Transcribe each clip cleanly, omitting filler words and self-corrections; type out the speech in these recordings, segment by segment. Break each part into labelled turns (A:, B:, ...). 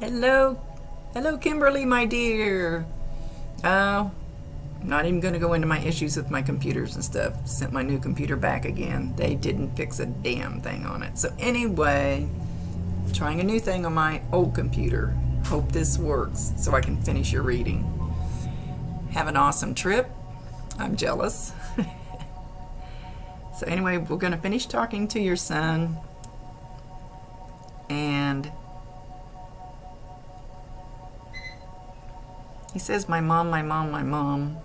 A: Hello, hello, Kimberly, my dear. Oh, I'm not even going to go into my issues with my computers and stuff. Sent my new computer back again. They didn't fix a damn thing on it. So anyway, trying a new thing on my old computer. Hope this works so I can finish your reading. Have an awesome trip. I'm jealous. So anyway, we're going to finish talking to your son. And he says, my mom, my mom, my mom.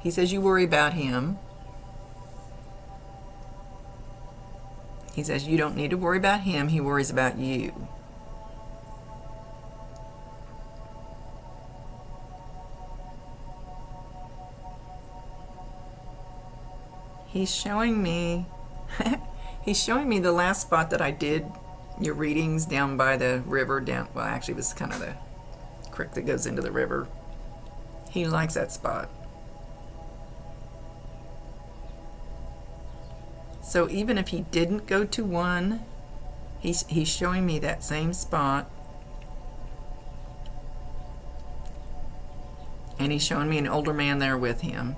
A: He says, you worry about him. He says, you don't need to worry about him. He worries about you. He's showing me the last spot that I did your readings down by the river well, actually it was kind of the creek that goes into the river. He likes that spot. So even if he didn't go to one, he's showing me that same spot. And he's showing me an older man there with him.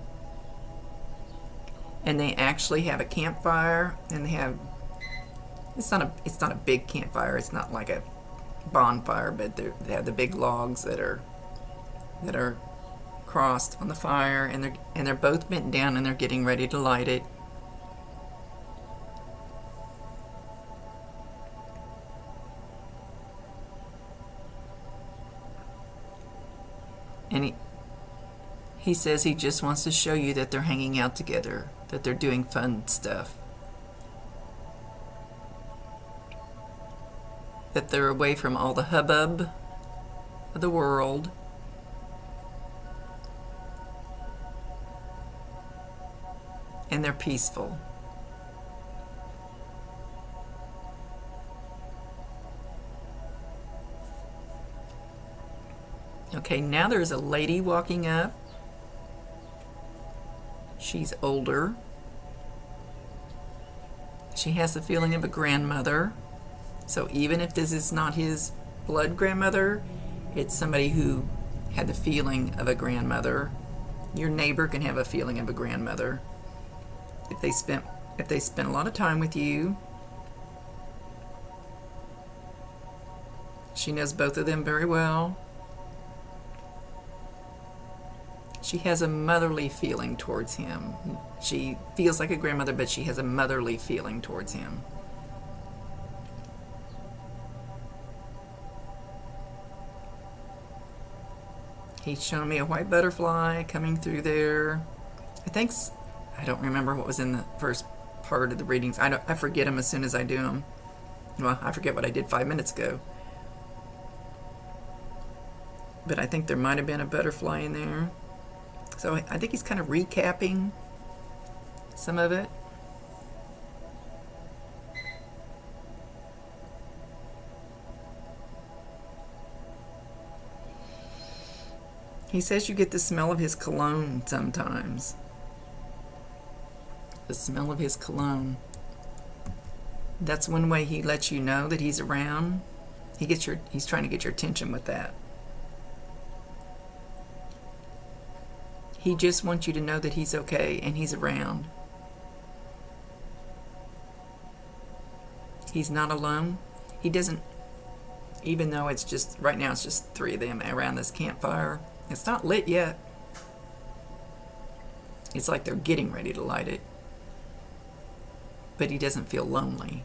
A: And they actually have a campfire, and they have, it's not a big campfire, it's not like a bonfire, but they have the big logs that are crossed on the fire, and they're both bent down and they're getting ready to light it. And he says he just wants to show you that they're hanging out together, that they're doing fun stuff, that they're away from all the hubbub of the world, and they're peaceful. Okay, now there's a lady walking up. She's older. She has the feeling of a grandmother. So even if this is not his blood grandmother, it's somebody who had the feeling of a grandmother. Your neighbor can have a feeling of a grandmother. If they spent a lot of time with you. She knows both of them very well. She has a motherly feeling towards him. She feels like a grandmother, but she has a motherly feeling towards him. He's shown me a white butterfly coming through there. I don't remember what was in the first part of the readings. I forget them as soon as I do them. Well, I forget what I did 5 minutes ago. But I think there might have been a butterfly in there. So I think he's kind of recapping some of it. He says you get the smell of his cologne sometimes. The smell of his cologne. That's one way he lets you know that he's around. He's trying to get your attention with that. He just wants you to know that he's okay and he's around. He's not alone. He doesn't, even though right now it's just 3 of them around this campfire. It's not lit yet. It's like they're getting ready to light it. But he doesn't feel lonely.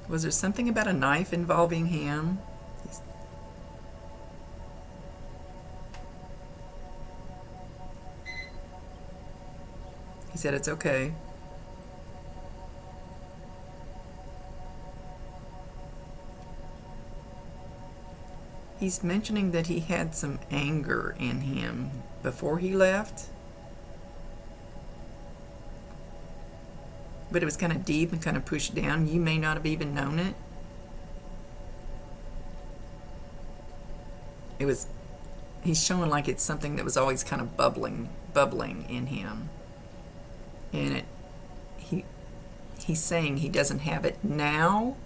A: Was there something about a knife involving him? He said it's okay. He's mentioning that he had some anger in him before he left. But it was kind of deep and kind of pushed down. You may not have even known it. It was he's showing like it's something that was always kind of bubbling in him, and he's saying he doesn't have it now,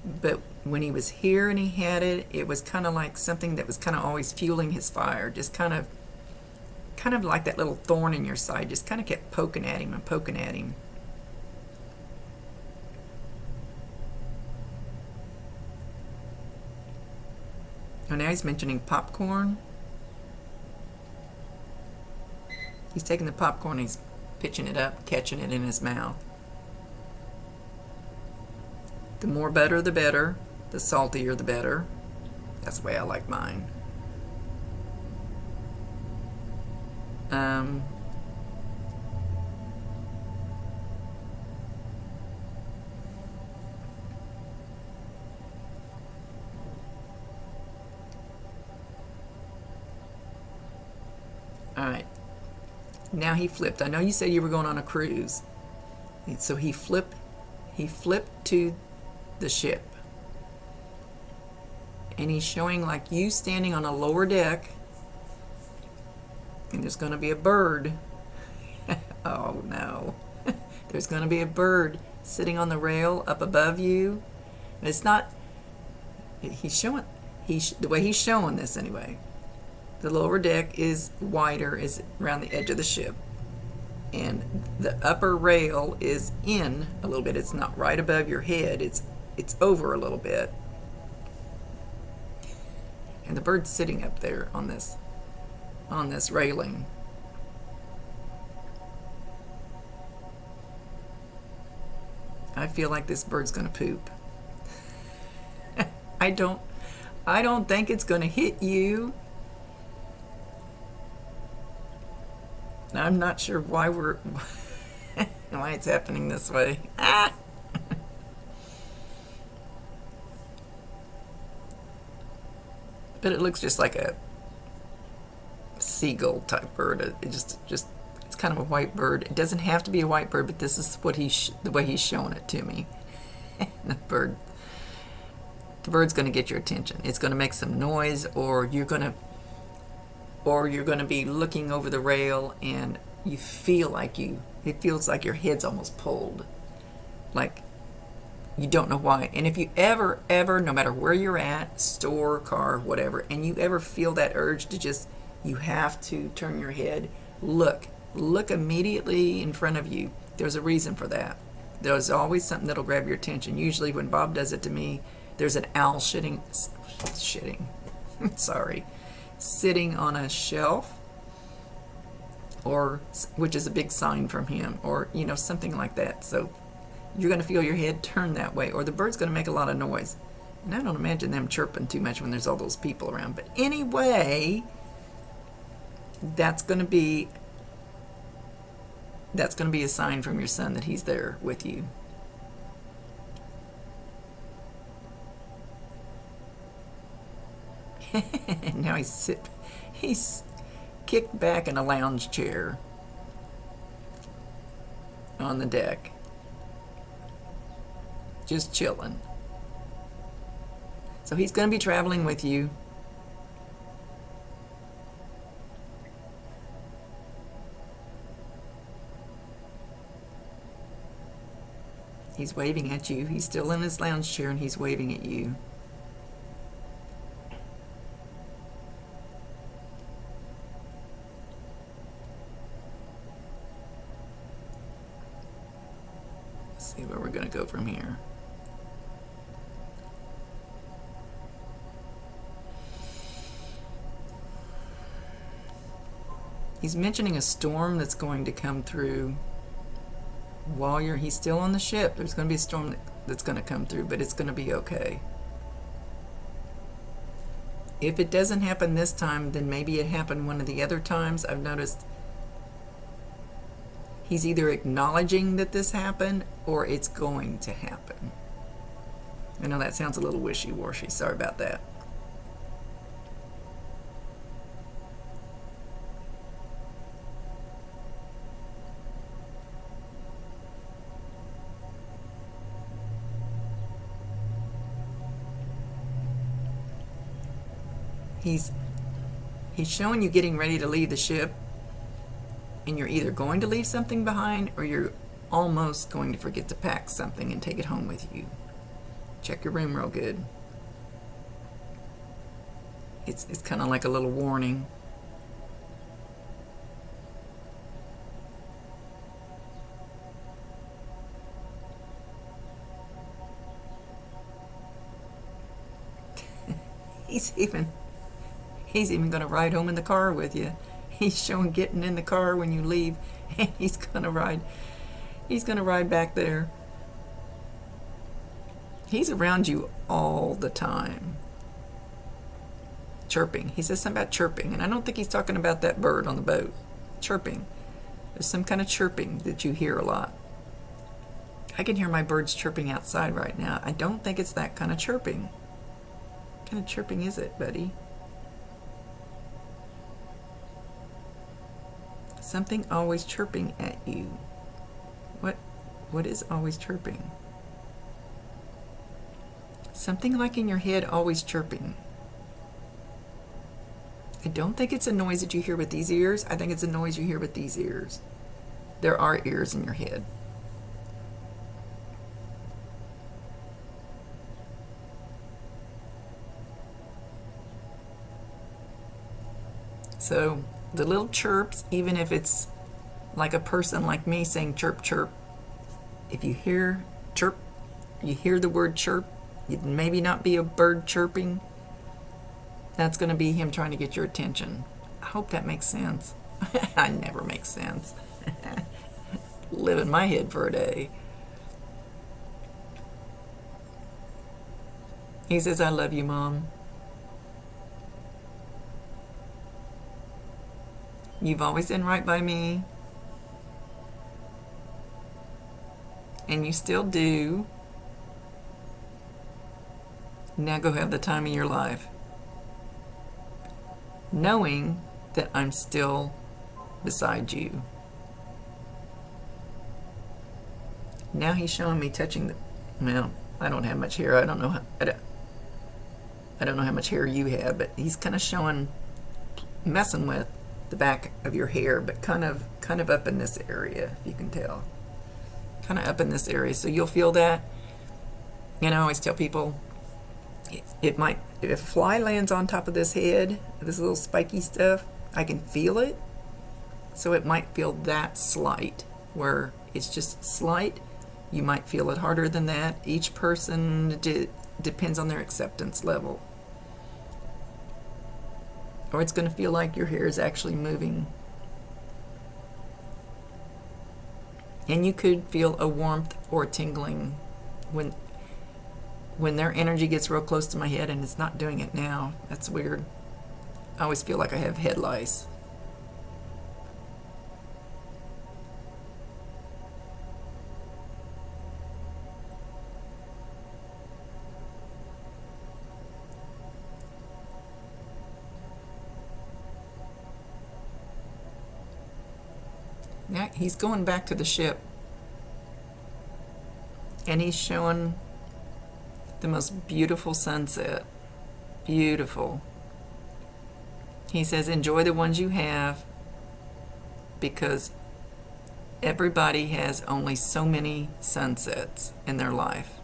A: but when he was here and he had it, it was kind of like something that was kind of always fueling his fire, just kind of like that little thorn in your side, just kind of kept poking at him and poking at him. Oh, now he's mentioning popcorn. He's taking the popcorn, he's pitching it up, catching it in his mouth. The more butter, the better. The saltier, the better. That's the way I like mine. All right. Now he flipped. I know you said you were going on a cruise. So he flipped to the ship. And he's showing like you standing on a lower deck. And there's going to be a bird. Oh no. There's going to be a bird sitting on the rail up above you. And it's not, the way he's showing this anyway. The lower deck is wider, is around the edge of the ship. And the upper rail is in a little bit. It's not right above your head. It's over a little bit. And the bird's sitting up there on this railing. I feel like this bird's going to poop. I don't think it's going to hit you. I'm not sure why why it's happening this way. Ah! But it looks just like a seagull type bird. It's kind of a white bird. It doesn't have to be a white bird, but this is what the way he's showing it to me. The bird's going to get your attention. It's going to make some noise, or you're going to be looking over the rail and you feel like it feels like your head's almost pulled. Like you don't know why. And if you ever, no matter where you're at, store, car, whatever, and you ever feel that urge to you have to turn your head, look immediately in front of you. There's a reason for that. There's always something that'll grab your attention. Usually when Bob does it to me, there's an owl sitting, sitting on a shelf, or which is a big sign from him, or something like that. So you're going to feel your head turn that way, or the bird's going to make a lot of noise. And I don't imagine them chirping too much when there's all those people around. But anyway, that's going to be a sign from your son that he's there with you. And now he's kicked back in a lounge chair on the deck, just chilling. So he's going to be traveling with you. He's waving at you. He's still in his lounge chair and he's waving at you. Let's see where we're going to go from here. He's mentioning a storm that's going to come through while he's still on the ship. There's going to be a storm that's going to come through, but it's going to be okay. If it doesn't happen this time, then maybe it happened one of the other times. I've noticed he's either acknowledging that this happened or it's going to happen. I know that sounds a little wishy-washy. Sorry about that. He's showing you getting ready to leave the ship, and you're either going to leave something behind or you're almost going to forget to pack something and take it home with you. Check your room real good. It's kind of like a little warning. He's even going to ride home in the car with you. He's showing getting in the car when you leave, and he's going to ride back there. He's around you all the time. Chirping. He says something about chirping, and I don't think he's talking about that bird on the boat. Chirping. There's some kind of chirping that you hear a lot. I can hear my birds chirping outside right now. I don't think it's that kind of chirping. What kind of chirping is it, buddy? Something always chirping at you. What is always chirping? Something like in your head always chirping. I don't think it's a noise that you hear with these ears. I think it's a noise you hear with these ears. There are ears in your head. So the little chirps, even if it's like a person like me saying chirp, chirp, if you hear chirp, you hear the word chirp, it maybe not be a bird chirping. That's going to be him trying to get your attention. I hope that makes sense. I never make sense. Live in my head for a day. He says, I love you, Mom. You've always been right by me. And you still do. Now go have the time of your life. Knowing that I'm still beside you. Now he's showing me touching the... Well, I don't have much hair. I don't know how much hair you have, but he's kind of showing, messing with the back of your hair, but kind of up in this area, if you can tell. Kind of up in this area, so you'll feel that. And I always tell people, it might, if a fly lands on top of this head, this little spiky stuff, I can feel it. So it might feel that slight, where it's just slight. You might feel it harder than that. Each person depends on their acceptance level. Or it's going to feel like your hair is actually moving. And you could feel a warmth or a tingling when their energy gets real close to my head, and it's not doing it now. That's weird. I always feel like I have head lice. Now he's going back to the ship, and he's showing the most beautiful sunset. Beautiful. He says, enjoy the ones you have, because everybody has only so many sunsets in their life.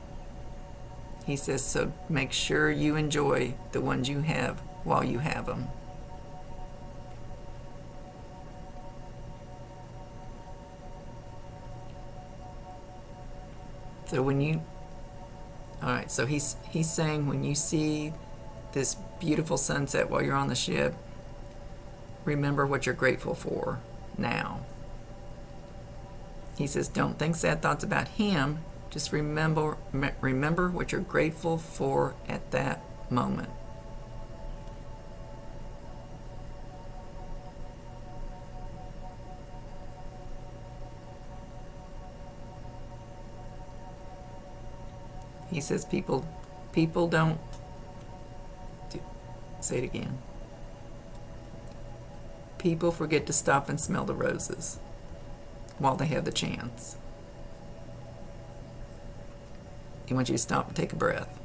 A: He says, so make sure you enjoy the ones you have while you have them. So alright, so he's saying when you see this beautiful sunset while you're on the ship, remember what you're grateful for now. He says, don't think sad thoughts about him, just remember what you're grateful for at that moment. He says people don't say it again. People forget to stop and smell the roses while they have the chance. He wants you to stop and take a breath.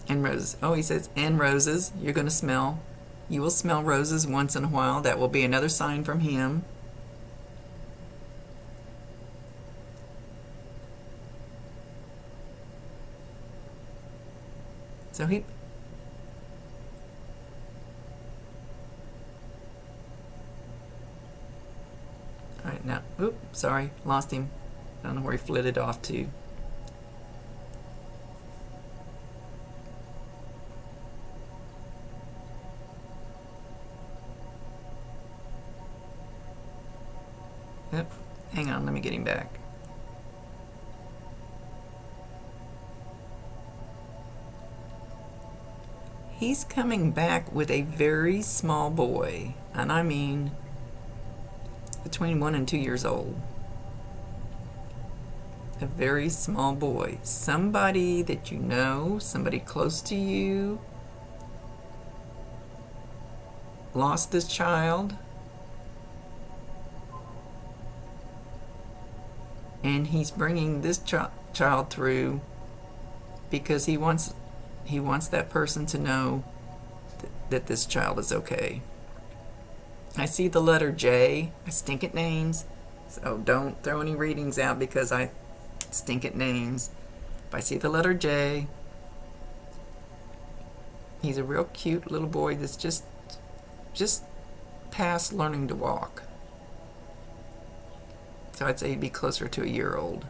A: And roses. Oh, he says, and roses. You're going to smell. You will smell roses once in a while. That will be another sign from him. So he... Alright, now... Oop, sorry. Lost him. I don't know where he flitted off to. Yep. Hang on, let me get him back. He's coming back with a very small boy, and I mean between 1 and 2 years old. A very small boy. Somebody that you know, somebody close to you, lost this child, and he's bringing this child through because he wants that person to know that this child is okay. I see the letter J. I stink at names, so don't throw any readings out because I stink at names. If I see the letter J, he's a real cute little boy that's just past learning to walk. So I'd say he'd be closer to a year-old.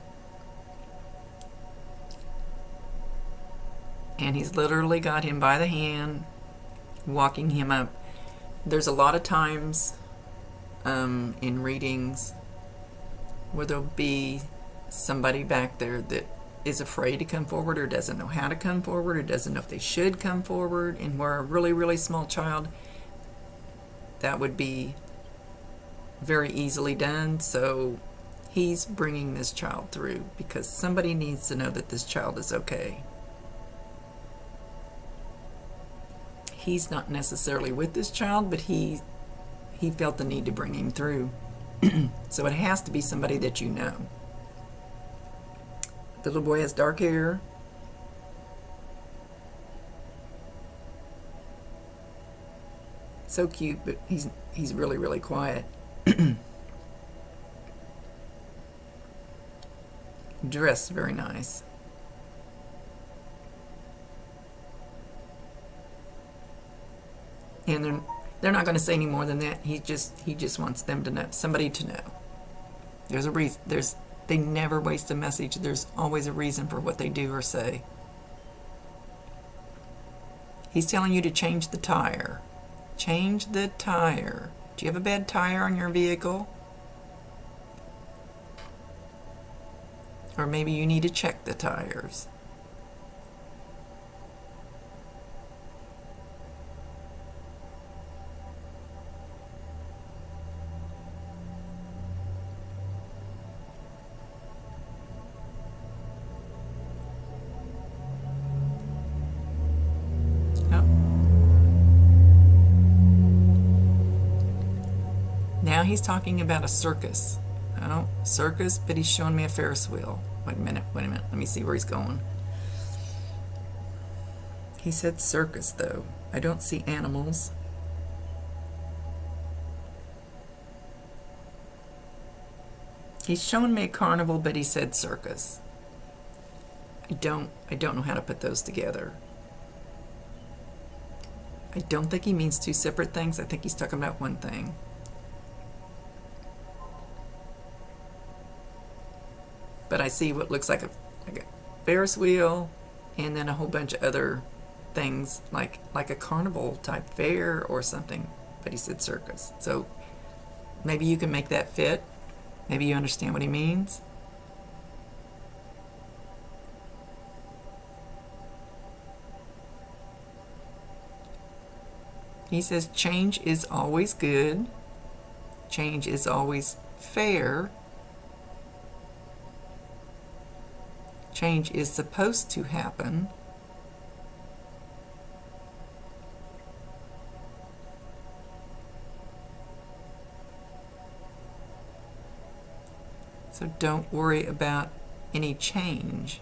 A: And he's literally got him by the hand, walking him up. There's a lot of times in readings where there'll be somebody back there that is afraid to come forward or doesn't know how to come forward or doesn't know if they should come forward, and where a really, really small child, that would be very easily done. So he's bringing this child through because somebody needs to know that this child is okay. He's not necessarily with this child, but he felt the need to bring him through. So it has to be somebody that you know. The little boy has dark hair. So cute, but he's really, really quiet. Dressed very nice. And they're not going to say any more than that. He just wants them to know, somebody to know. There's a reason. They never waste a message. There's always a reason for what they do or say. He's telling you to change the tire. Change the tire. Do you have a bad tire on your vehicle? Or maybe you need to check the tires. Now he's talking about a circus. Oh, circus, but he's showing me a Ferris wheel. Wait a minute. Let me see where he's going. He said circus, though. I don't see animals. He's showing me a carnival, but he said circus. I don't know how to put those together. I don't think he means two separate things. I think he's talking about one thing. But I see what looks like a Ferris wheel, and then a whole bunch of other things like a carnival type fair or something. But he said circus. So maybe you can make that fit. Maybe you understand what he means. He says change is always good. Change is always fair. Change is supposed to happen. So don't worry about any change.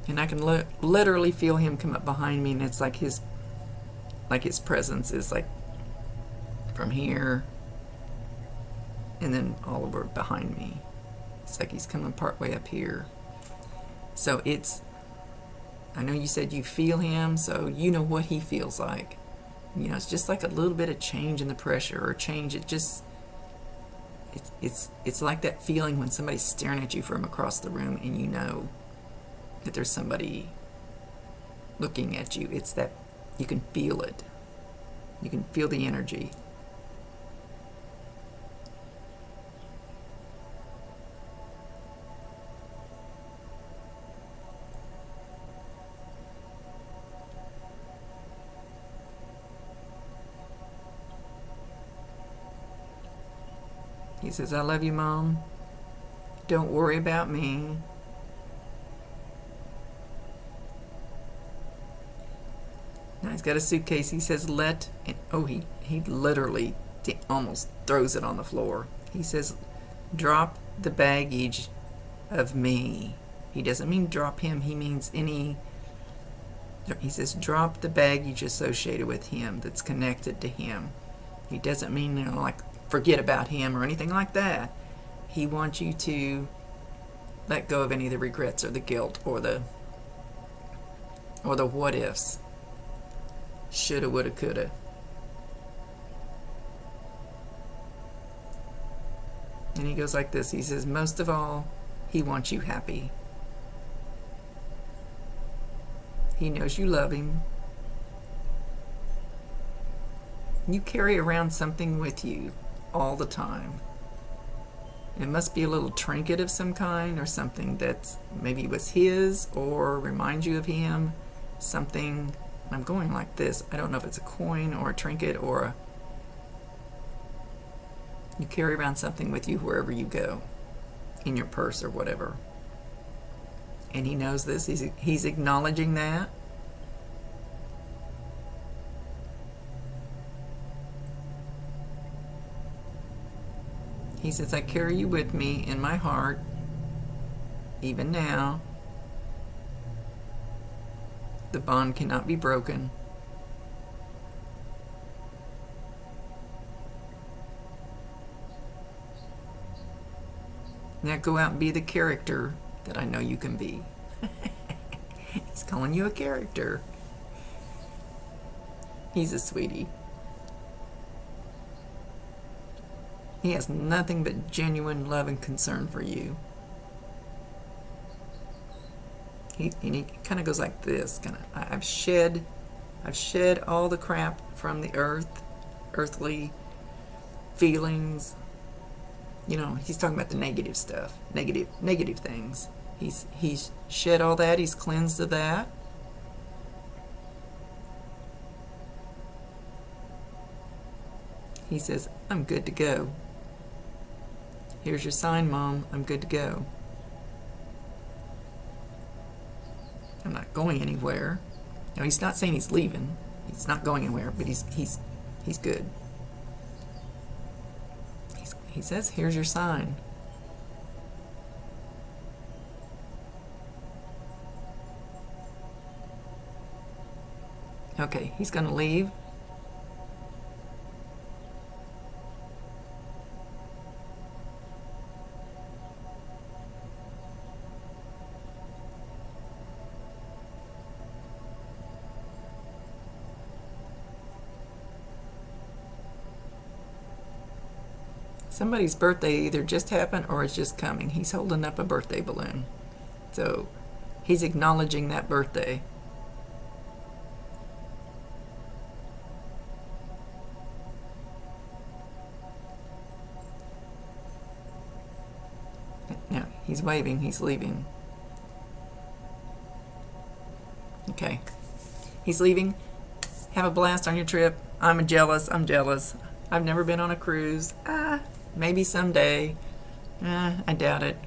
A: And I can literally feel him come up behind me, and it's like his presence is like from here and then all over behind me. It's like he's coming part way up here. So I know you said you feel him, so you know what he feels like. You know, it's just like a little bit of change in the pressure, or change. It's like that feeling when somebody's staring at you from across the room and you know that there's somebody looking at you. It's that you can feel it. You can feel the energy. He says, I love you, Mom. Don't worry about me. Now he's got a suitcase. He says, he literally almost throws it on the floor. He says, drop the baggage of me. He doesn't mean drop him. He means he says, drop the baggage associated with him that's connected to him. He doesn't mean, like, forget about him or anything like that. He wants you to let go of any of the regrets or the guilt or the what ifs. Shoulda, woulda, coulda. And he goes like this. He says, most of all, he wants you happy. He knows you love him. You carry around something with you all the time. It must be a little trinket of some kind, or something that's maybe was his or reminds you of him. Something, I'm going like this. I don't know if it's a coin or a trinket or you carry around something with you wherever you go, in your purse or whatever. And he knows this. He's acknowledging that. He says, I carry you with me in my heart, even now. The bond cannot be broken. Now go out and be the character that I know you can be. He's calling you a character. He's a sweetie. He has nothing but genuine love and concern for you. He kind of goes like this. I've shed all the crap from the earthly feelings. He's talking about the negative stuff, negative things. He's shed all that. He's cleansed of that. He says, I'm good to go. Here's your sign, Mom. I'm good to go. I'm not going anywhere. No, he's not saying he's leaving. He's not going anywhere, but he's good. He says, here's your sign. Okay, he's going to leave. Somebody's birthday either just happened or it's just coming. He's holding up a birthday balloon. So he's acknowledging that birthday. Now he's waving, he's leaving. Okay. He's leaving. Have a blast on your trip. I'm jealous. I've never been on a cruise. Maybe someday. I doubt it.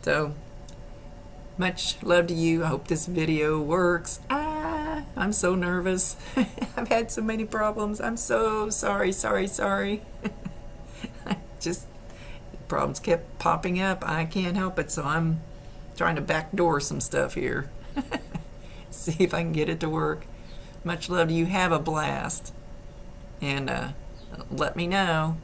A: So, much love to you. I hope this video works. I'm so nervous. I've had so many problems. I'm so sorry. Just, problems kept popping up. I can't help it. So I'm trying to backdoor some stuff here. See if I can get it to work. Much love to you. Have a blast. And let me know.